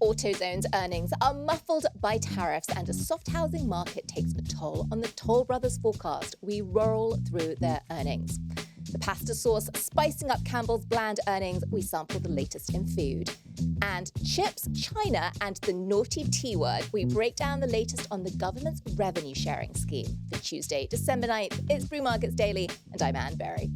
AutoZone's earnings are muffled by tariffs and a soft housing market takes a toll on the Toll Brothers forecast. We roll through their earnings. The pasta sauce spicing up Campbell's bland earnings. We sample the latest in food. And chips, China, and the naughty T word. We break down the latest on the government's revenue sharing scheme. For Tuesday, December 9th, it's Brew Markets Daily, and I'm Anne Berry.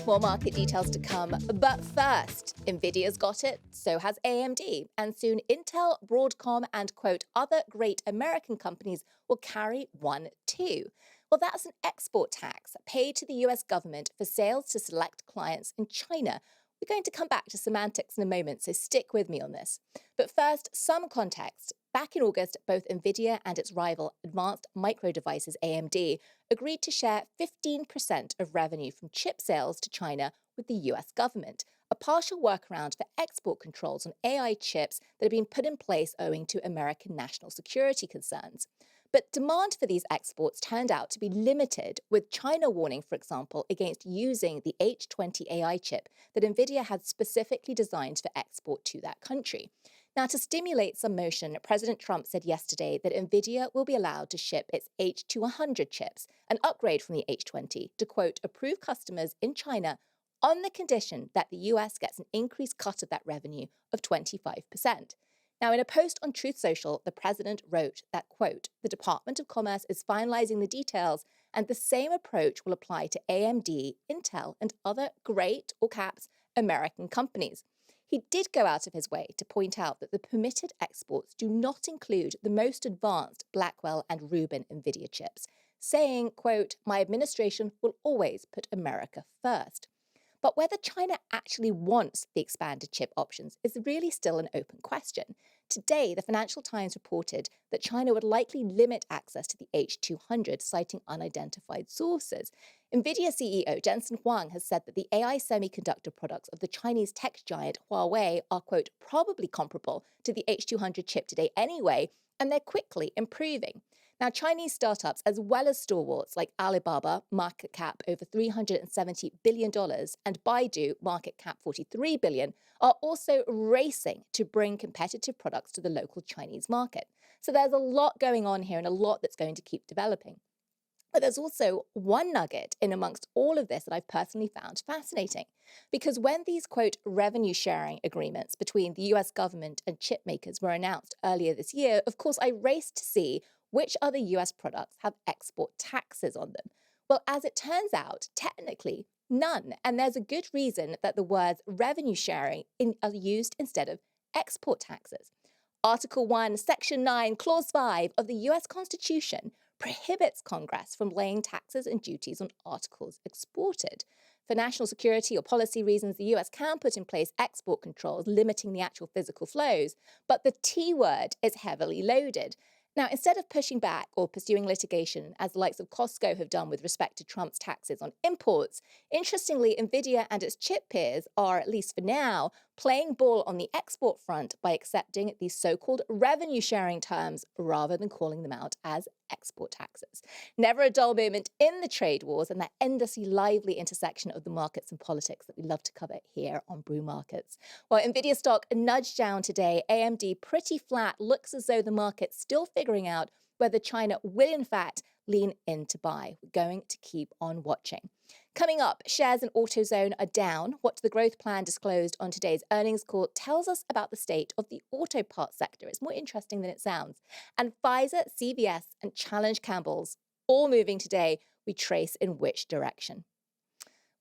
More market details to come, but first, NVIDIA's got it, so has AMD, and soon Intel, Broadcom, and, quote, other great American companies will carry one too. Well, that's an export tax paid to the US government for sales to select clients in China. We're going to come back to semantics in a moment, so stick with me on this. But first, some context. Back in August, both NVIDIA and its rival Advanced Micro Devices, AMD, agreed to share 15% of revenue from chip sales to China with the US government, a partial workaround for export controls on AI chips that have been put in place owing to American national security concerns. But demand for these exports turned out to be limited, with China warning, for example, against using the H20 AI chip that NVIDIA had specifically designed for export to that country. Now, to stimulate some motion, President Trump said yesterday that NVIDIA will be allowed to ship its H200 chips, an upgrade from the H20, to, quote, approve customers in China on the condition that the US gets an increased cut of that revenue of 25%. Now, in a post on Truth Social, the president wrote that, quote, the Department of Commerce is finalizing the details and the same approach will apply to AMD, Intel, and other great, all caps, American companies. He did go out of his way to point out that the permitted exports do not include the most advanced Blackwell and Rubin NVIDIA chips, saying, quote, my administration will always put America first. But whether China actually wants the expanded chip options is really still an open question. Today, the Financial Times reported that China would likely limit access to the H200, citing unidentified sources. NVIDIA CEO Jensen Huang has said that the AI semiconductor products of the Chinese tech giant Huawei are, quote, probably comparable to the H200 chip today anyway, and they're quickly improving. Now, Chinese startups, as well as stalwarts like Alibaba, market cap over $370 billion, and Baidu, market cap $43 billion, are also racing to bring competitive products to the local Chinese market. So there's a lot going on here and a lot that's going to keep developing. But there's also one nugget in amongst all of this that I've personally found fascinating. Because when these, quote, revenue sharing agreements between the US government and chip makers were announced earlier this year, of course, I raced to see which other US products have export taxes on them. Well, as it turns out, technically, none. And there's a good reason that the words revenue sharing are used instead of export taxes. Article 1, Section 9, Clause 5 of the US Constitution prohibits Congress from laying taxes and duties on articles exported. For national security or policy reasons, the US can put in place export controls limiting the actual physical flows, but the T word is heavily loaded. Now, instead of pushing back or pursuing litigation, as the likes of Costco have done with respect to Trump's taxes on imports, interestingly, NVIDIA and its chip peers are, at least for now, playing ball on the export front by accepting these so-called revenue-sharing terms rather than calling them out as export taxes. Never a dull moment in the trade wars and that endlessly lively intersection of the markets and politics that we love to cover here on Brew Markets. While NVIDIA stock nudged down today, AMD pretty flat, looks as though the market's still figuring out whether China will in fact lean in to buy. We're going to keep on watching. Coming up, shares in AutoZone are down. What the growth plan disclosed on today's earnings call tells us about the state of the auto parts sector. It's more interesting than it sounds. And Pfizer, CVS, and Challenge Campbell's all moving today. We trace in which direction.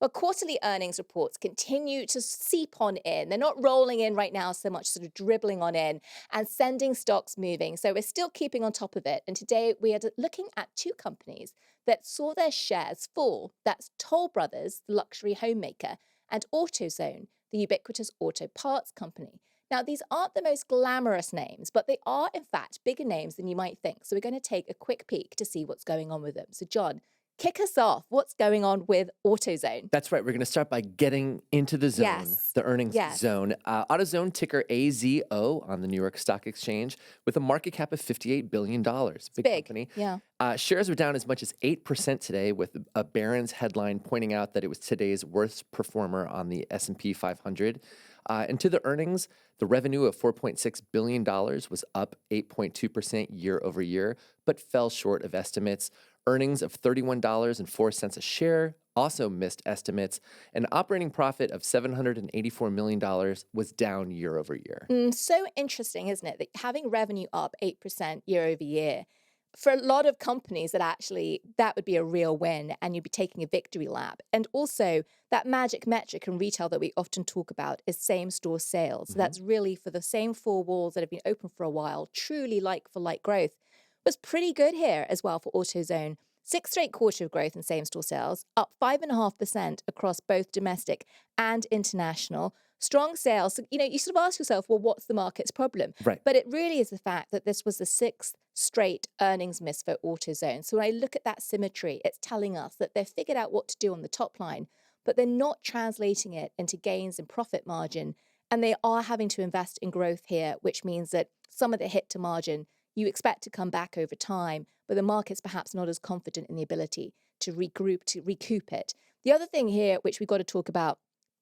Well, quarterly earnings reports continue to seep on in. They're not rolling in right now so much, sort of dribbling on in and sending stocks moving. So we're still keeping on top of it. And today we are looking at two companies that saw their shares fall. That's Toll Brothers, the luxury homemaker, and AutoZone, the ubiquitous auto parts company. Now, these aren't the most glamorous names, but they are, in fact, bigger names than you might think. So we're going to take a quick peek to see what's going on with them. So, John, Kick us off. What's going on with AutoZone? That's right. We're going to start by getting into the zone, Yes. the earnings Yes. zone. AutoZone, ticker AZO on the New York Stock Exchange, with a market cap of $58 billion. Big company. Yeah. Shares were down as much as 8% today, with a Barron's headline pointing out that it was today's worst performer on the S&P 500. And to the earnings, the revenue of $4.6 billion was up 8.2% year over year, but fell short of estimates. Earnings of $31.04 a share also missed estimates. An operating profit of $784 million was down year over year. So interesting, isn't it? That having revenue up 8% year over year, for a lot of companies that would be a real win and you'd be taking a victory lap. And also that magic metric in retail that we often talk about is same store sales. So that's really for the same four walls that have been open for a while, truly like for like growth was pretty good here as well for AutoZone. 6th straight quarter of growth in same store sales, up 5.5% across both domestic and international. Strong sales. So, you sort of ask yourself, well, what's the market's problem? Right. But it really is the fact that this was the 6th straight earnings miss for AutoZone. So when I look at that symmetry, it's telling us that they've figured out what to do on the top line, but they're not translating it into gains in profit margin. And they are having to invest in growth here, which means that some of the hit to margin you expect to come back over time, but the market's perhaps not as confident in the ability to recoup it. The other thing here, which we've got to talk about,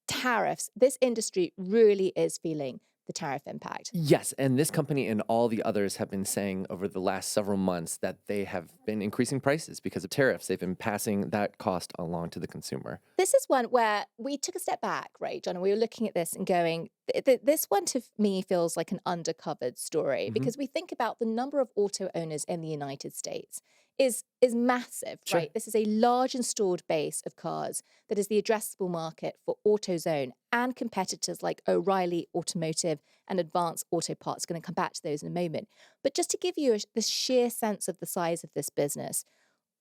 tariffs. This industry really is feeling the tariff impact. Yes, and this company and all the others have been saying over the last several months that they have been increasing prices because of tariffs. They've been passing that cost along to the consumer. This is one where we took a step back, right, John? And we were looking at this and going, this one to me feels like an undercovered story because we think about the number of auto owners in the United States is massive, Sure. right? This is a large installed base of cars that is the addressable market for AutoZone and competitors like O'Reilly Automotive and Advanced Auto Parts. Going to come back to those in a moment. But just to give you the sheer sense of the size of this business,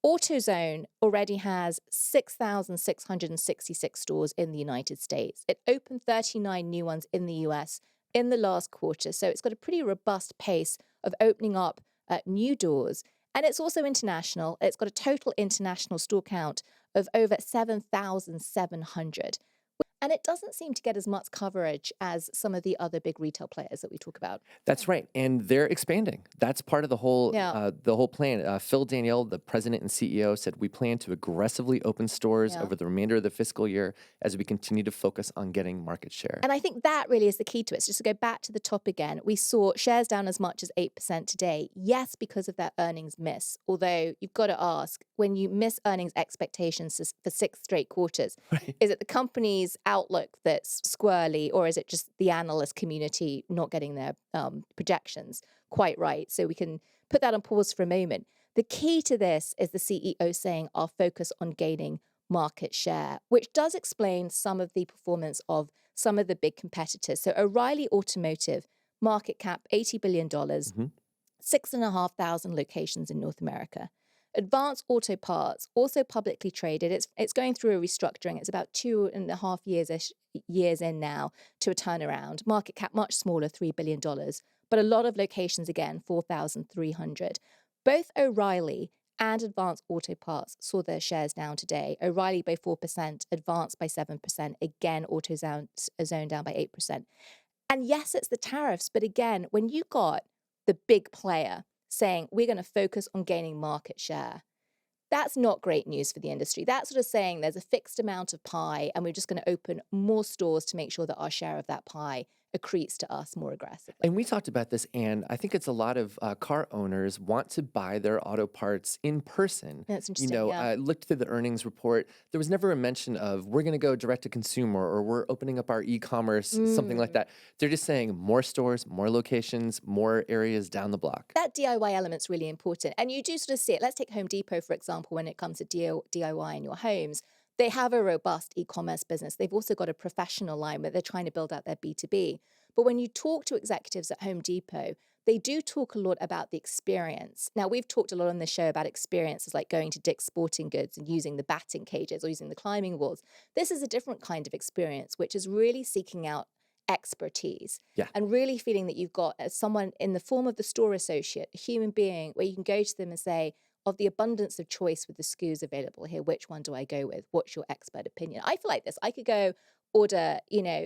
AutoZone already has 6,666 stores in the United States. It opened 39 new ones in the US in the last quarter. So it's got a pretty robust pace of opening up new doors. And it's also international. It's got a total international store count of over 7,700. And it doesn't seem to get as much coverage as some of the other big retail players that we talk about. That's right, and they're expanding. That's part of the whole plan. Phil Daniel, the president and CEO, said we plan to aggressively open stores over the remainder of the fiscal year as we continue to focus on getting market share. And I think that really is the key to it. So just to go back to the top again, we saw shares down as much as 8% today. Yes, because of that earnings miss. Although you've got to ask, when you miss earnings expectations for 6 straight quarters, is it the company's outlook that's squirrely, or is it just the analyst community not getting their projections quite right? So we can put that on pause for a moment. The key to this is the CEO saying our focus on gaining market share, which does explain some of the performance of some of the big competitors. So O'Reilly Automotive, market cap $80 billion, 6,500 locations in North America. Advanced Auto Parts, also publicly traded. It's going through a restructuring. It's about 2.5 years in now to a turnaround. Market cap much smaller, $3 billion. But a lot of locations, again, 4,300. Both O'Reilly and Advanced Auto Parts saw their shares down today. O'Reilly by 4%, Advanced by 7%. Again, AutoZone down by 8%. And yes, it's the tariffs. But again, when you got the big player saying we're going to focus on gaining market share, that's not great news for the industry. That's sort of saying there's a fixed amount of pie and we're just going to open more stores to make sure that our share of that pie accretes to us more aggressively. And we talked about this, and I think it's a lot of car owners want to buy their auto parts in person. That's interesting. I looked through the earnings report. There was never a mention of we're going to go direct to consumer or we're opening up our e-commerce, something like that. They're just saying more stores, more locations, more areas down the block. That DIY element's really important. And you do sort of see it. Let's take Home Depot, for example, when it comes to DIY in your homes. They have a robust e-commerce business. They've also got a professional line where they're trying to build out their B2B. But when you talk to executives at Home Depot, they do talk a lot about the experience. Now, we've talked a lot on this show about experiences like going to Dick's Sporting Goods and using the batting cages or using the climbing walls. This is a different kind of experience, which is really seeking out expertise and really feeling that you've got someone in the form of the store associate, a human being, where you can go to them and say, of the abundance of choice with the SKUs available here. Which one do I go with? What's your expert opinion? I feel like this. I could go order,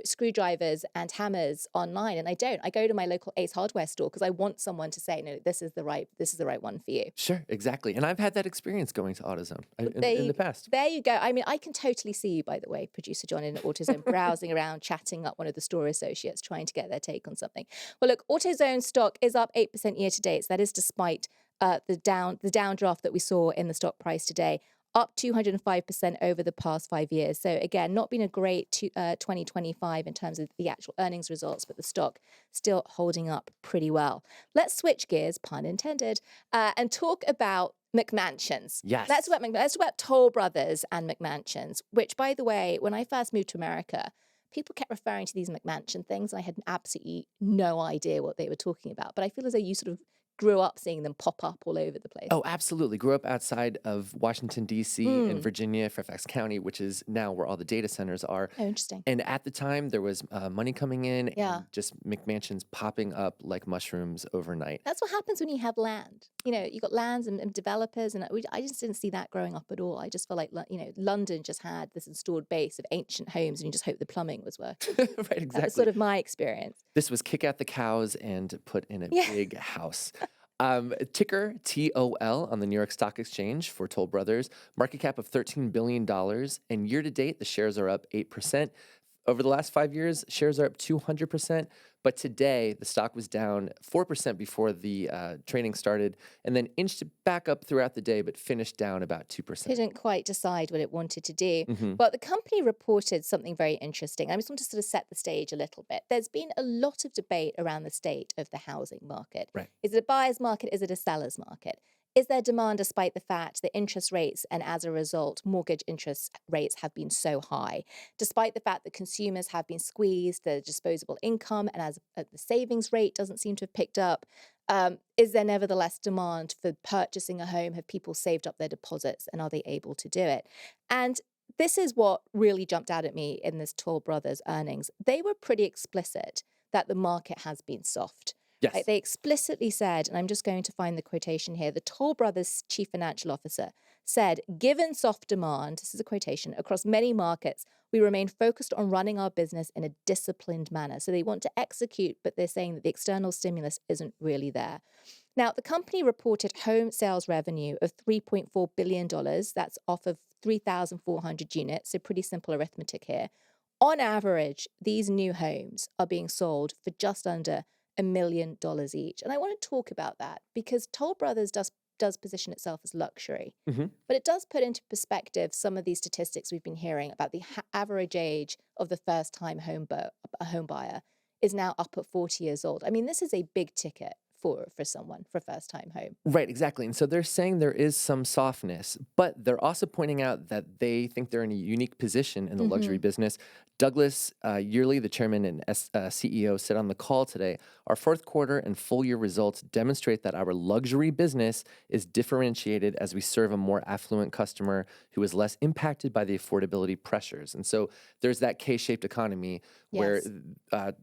screwdrivers and hammers online, and I don't. I go to my local Ace Hardware store because I want someone to say, no, this is the right one for you. Sure, exactly. And I've had that experience going to AutoZone in the past. There you go. I mean, I can totally see you, by the way, producer John, in AutoZone, browsing around, chatting up one of the store associates, trying to get their take on something. Well, look, AutoZone stock is up 8% year to date. So that is despite the downdraft that we saw in the stock price today, up 205% over the past 5 years. So again, not been a great 2025 in terms of the actual earnings results, but the stock still holding up pretty well. Let's switch gears, pun intended, and talk about McMansions. Yes. Let's talk about Toll Brothers and McMansions, which, by the way, when I first moved to America, people kept referring to these McMansion things. I had absolutely no idea what they were talking about. But I feel as though you sort of grew up seeing them pop up all over the place. Oh, absolutely. Grew up outside of Washington, D.C. in Virginia, Fairfax County, which is now where all the data centers are. Oh, interesting. And at the time, there was money coming in Yeah. and just McMansions popping up like mushrooms overnight. That's what happens when you have land. You got lands and developers, and I just didn't see that growing up at all. I just felt like, London just had this installed base of ancient homes, and you just hope the plumbing was working. Right, exactly. That was sort of my experience. This was kick out the cows and put in a big house. Ticker TOL on the New York Stock Exchange for Toll Brothers. Market cap of $13 billion. And year to date, the shares are up 8%. Over the last 5 years, shares are up 200%. But today, the stock was down 4% before the trading started, and then inched back up throughout the day, but finished down about 2%. Couldn't quite decide what it wanted to do. Mm-hmm. But the company reported something very interesting. I just want to sort of set the stage a little bit. There's been a lot of debate around the state of the housing market. Right. Is it a buyer's market? Is it a seller's market? Is there demand despite the fact that interest rates and as a result, mortgage interest rates have been so high? Despite the fact that consumers have been squeezed, their disposable income and as the savings rate doesn't seem to have picked up, is there nevertheless demand for purchasing a home? Have people saved up their deposits and are they able to do it? And this is what really jumped out at me in this Toll Brothers earnings. They were pretty explicit that the market has been soft. Yes. Like they explicitly said, and I'm just going to find the quotation here, the Toll Brothers chief financial officer said, given soft demand, this is a quotation, across many markets, we remain focused on running our business in a disciplined manner. So they want to execute, but they're saying that the external stimulus isn't really there. Now, the company reported home sales revenue of $3.4 billion. That's off of 3,400 units. So pretty simple arithmetic here. On average, these new homes are being sold for just under $1 million each. And I want to talk about that because Toll Brothers does position itself as luxury. Mm-hmm. But it does put into perspective some of these statistics we've been hearing about the average age of the first-time home buyer is now up at 40 years old. I mean, this is a big ticket for someone for a first-time home. Right, exactly. And so they're saying there is some softness, but they're also pointing out that they think they're in a unique position in the luxury business. Douglas Yearley, the chairman and CEO, said on the call today, our fourth quarter and full year results demonstrate that our luxury business is differentiated as we serve a more affluent customer who is less impacted by the affordability pressures. And so there's that K-shaped economy where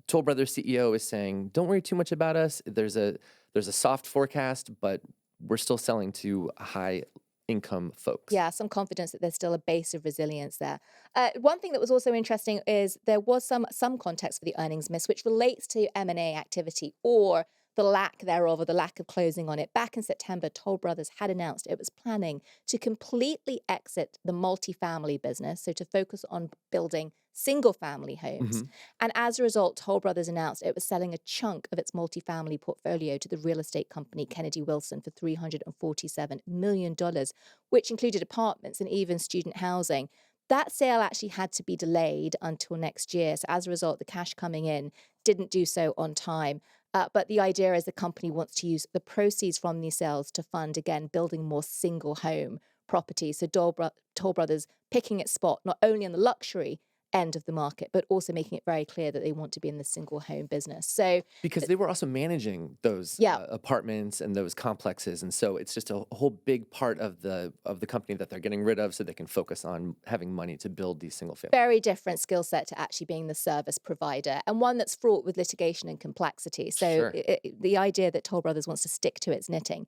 Toll Brothers CEO is saying, don't worry too much about us. There's a soft forecast, but we're still selling to high income folks. Yeah, some confidence that there's still a base of resilience there. One thing that was also interesting is there was some context for the earnings miss, which relates to M&A activity or the lack thereof or the lack of closing on it. Back in September, Toll Brothers had announced it was planning to completely exit the multifamily business, so to focus on building single-family homes. And as a result, Toll Brothers announced it was selling a chunk of its multifamily portfolio to the real estate company Kennedy Wilson for $347 million, which included apartments and even student housing. That sale actually had to be delayed until next year. So as a result, the cash coming in didn't do so on time. But the idea is the company wants to use the proceeds from these sales to fund, again, building more single home properties. So Toll Brothers picking its spot not only in the luxury end of the market, but also making it very clear that they want to be in the single home business. So because they were also managing those yeah, apartments and those complexes, and so it's just a whole big part of the company that they're getting rid of, so they can focus on having money to build these single family. very different skill set to actually being the service provider, and one that's fraught with litigation and complexity. So Sure. the idea that Toll Brothers wants to stick to its knitting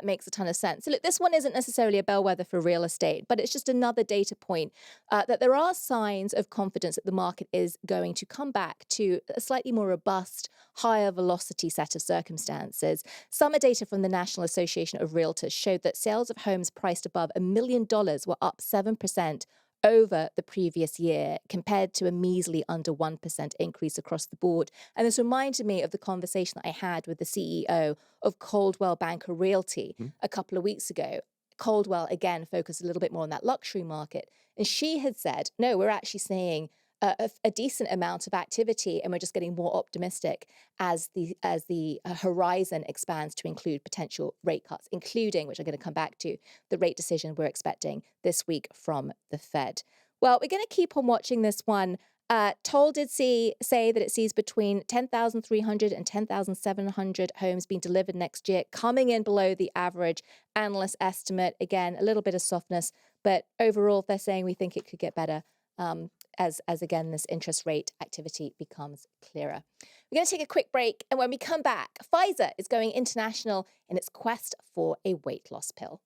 makes a ton of sense. So look, this one isn't necessarily a bellwether for real estate, but it's just another data point that there are signs of confidence that the market is going to come back to a slightly more robust, higher velocity set of circumstances. Summer data from the National Association of Realtors showed that sales of homes priced above $1 million were up 7% over the previous year, compared to a measly under 1% increase across the board. And this reminded me of the conversation that I had with the CEO of Coldwell Banker Realty a couple of weeks ago. Coldwell, again, focused a little bit more on that luxury market. And she had said, no, we're actually seeing a decent amount of activity, and we're just getting more optimistic as the horizon expands to include potential rate cuts, including, which I'm going to come back to, the rate decision we're expecting this week from the Fed. Well, we're going to keep on watching this one. Toll did say that it sees between 10,300 and 10,700 homes being delivered next year, coming in below the average analyst estimate. Again, a little bit of softness, but overall, they're saying we think it could get better as again, this interest rate activity becomes clearer. We're going to take a quick break, and when we come back, Pfizer is going international in its quest for a weight loss pill.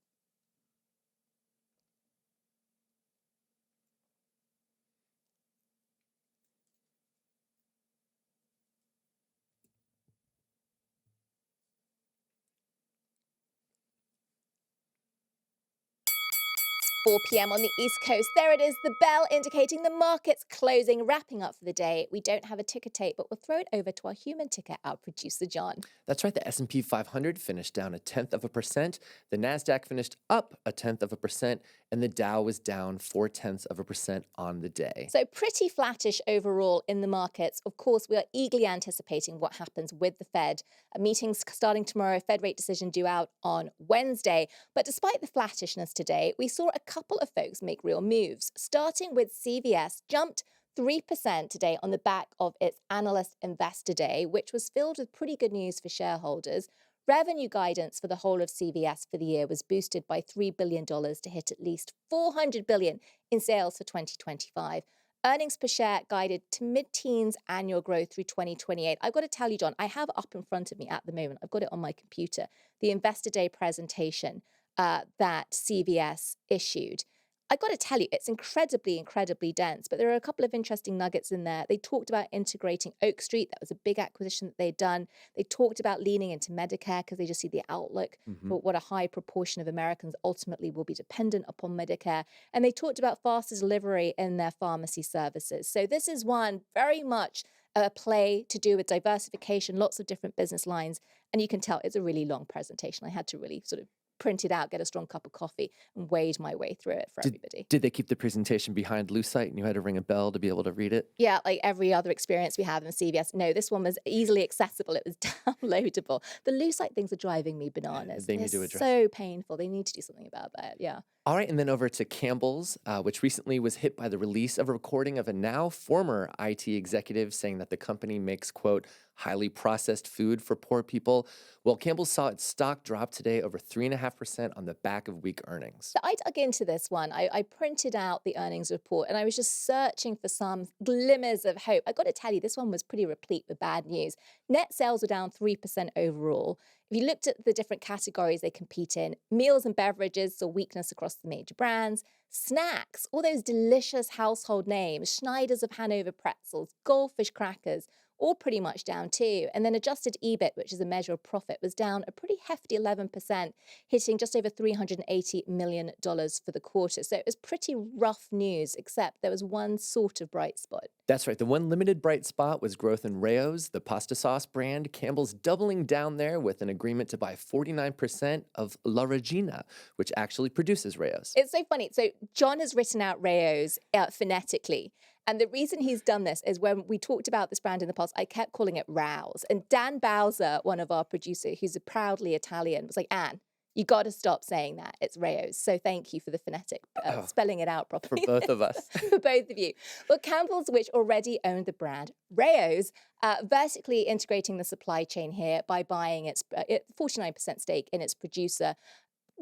4 p.m. on the East Coast. There it is, the bell indicating the market's closing, wrapping up for the day. We don't have a ticker tape, but we'll throw it over to our human ticker, our producer, John. That's right. The S&P 500 finished down 0.1%. The NASDAQ finished up 0.1%, and the Dow was down 0.4% on the day. So pretty flattish overall in the markets. Of course, we are eagerly anticipating what happens with the Fed. A meeting's starting tomorrow, Fed rate decision due out on Wednesday. But despite the flattishness today, we saw a couple of folks make real moves, starting with CVS, jumped 3% today on the back of its analyst investor day, which was filled with pretty good news for shareholders. Revenue guidance for the whole of CVS for the year was boosted by $3 billion to hit at least $400 billion in sales for 2025. Earnings per share guided to mid-teens annual growth through 2028. I've got to tell you, John, I have up in front of me at the moment, I've got it on my computer, the Investor Day presentation that CVS issued. I've got to tell you, it's incredibly, incredibly dense, but there are a couple of interesting nuggets in there. They talked about integrating Oak Street. That was a big acquisition that they'd done. They talked about leaning into Medicare because they just see the outlook for what a high proportion of Americans ultimately will be dependent upon Medicare. And they talked about faster delivery in their pharmacy services. So this is one very much a play to do with diversification, lots of different business lines. And you can tell it's a really long presentation. I had to really sort of print it out, get a strong cup of coffee, and wade my way through it for everybody. Did they keep the presentation behind Lucite and you had to ring a bell to be able to read it? Yeah, like every other experience we have in CVS. No, this one was easily accessible. It was downloadable. The Lucite things are driving me bananas. They need to address so painful. They need to do something about that. Yeah. All right, and then over to Campbell's, which recently was hit by the release of a recording of a now former IT executive saying that the company makes, quote, highly processed food for poor people. Well, Campbell's saw its stock drop today over 3.5% on the back of weak earnings. So I dug into this one. I printed out the earnings report and I was just searching for some glimmers of hope. I got to tell you, this one was pretty replete with bad news. Net sales were down 3% overall. If you looked at the different categories they compete in, meals and beverages saw weakness across the major brands. Snacks, all those delicious household names, Schneider's of Hanover pretzels, Goldfish crackers, all pretty much down too. And then adjusted EBIT, which is a measure of profit, was down a pretty hefty 11%, hitting just over $380 million for the quarter. So it was pretty rough news, except there was one sort of bright spot. That's right. The one limited bright spot was growth in Rao's, the pasta sauce brand. Campbell's doubling down there with an agreement to buy 49% of La Regina, which actually produces Rao's. It's so funny. So John has written out Rao's phonetically. And the reason he's done this is when we talked about this brand in the past, I kept calling it Rouse. And Dan Bowser, one of our producers, who's a proudly Italian, was like, Anne, You got to stop saying that. It's Rao's. So thank you for the phonetic spelling it out For properly. both of us. For both of you. Well, Campbell's, which already owned the brand, Rao's, vertically integrating the supply chain here by buying its 49% stake in its producer.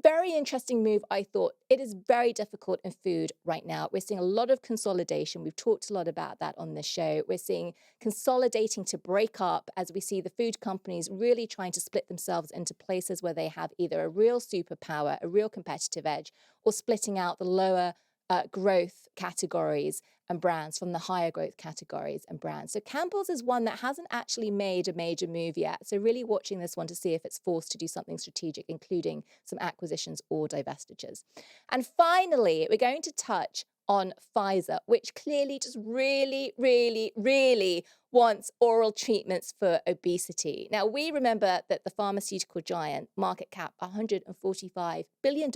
Very interesting move, I thought. It is very difficult in food right now. We're seeing a lot of consolidation. We've talked a lot about that on this show. We're seeing consolidating to break up as we see the food companies really trying to split themselves into places where they have either a real superpower, a real competitive edge, or splitting out the lower growth categories and brands from the higher growth categories and brands. So Campbell's is one that hasn't actually made a major move yet. So really watching this one to see if it's forced to do something strategic, including some acquisitions or divestitures. And finally, we're going to touch on Pfizer, which clearly just really, really, really wants oral treatments for obesity. Now, we remember that the pharmaceutical giant, market cap $145 billion,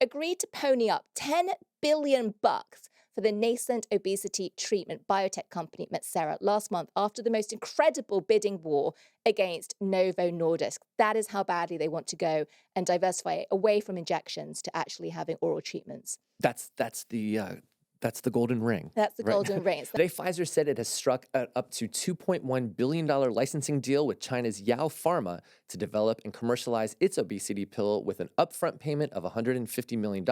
agreed to pony up $10 billion for the nascent obesity treatment biotech company Metsera last month after the most incredible bidding war against Novo Nordisk. That is how badly they want to go and diversify away from injections to actually having oral treatments. That's the golden ring. That's the golden ring. Today, Pfizer said it has struck up to $2.1 billion licensing deal with China's Yao Pharma to develop and commercialize its obesity pill with an upfront payment of $150 million,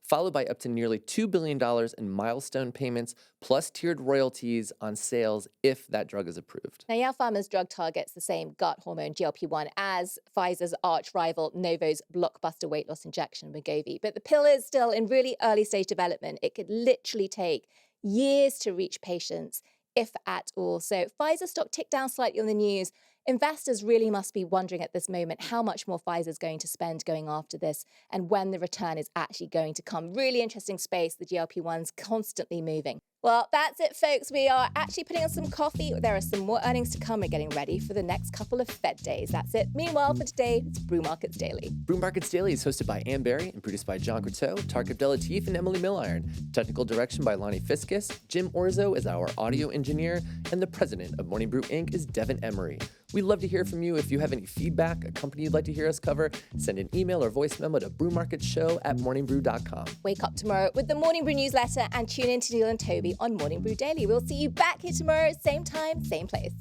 followed by up to nearly $2 billion in milestone payments, plus tiered royalties on sales if that drug is approved. Now, Yao Pharma's drug targets the same gut hormone, GLP-1, as Pfizer's arch rival Novo's blockbuster weight loss injection, Wegovy. But the pill is still in really early stage development. It could literally take years to reach patients, if at all. So Pfizer stock ticked down slightly on the news. Investors really must be wondering at this moment how much more Pfizer is going to spend going after this and when the return is actually going to come. Really interesting space, the GLP-1's constantly moving. Well, that's it, folks. We are actually putting on some coffee. There are some more earnings to come. We're getting ready for the next couple of Fed days. That's it. Meanwhile, for today, it's Brew Markets Daily. Brew Markets Daily is hosted by Emery and produced by John Crotteau, Tariq Abdellatif, and Emily Milliron. Technical direction by Lonnie Fiskus. Jim Orzo is our audio engineer, and the president of Morning Brew Inc. is Devin Emery. We'd love to hear from you. If you have any feedback, a company you'd like to hear us cover, send an email or voice memo to brewmarketshow@morningbrew.com. Wake up tomorrow with the Morning Brew newsletter and tune in to Neil and Toby on Morning Brew Daily. We'll see you back here tomorrow, same time, same place.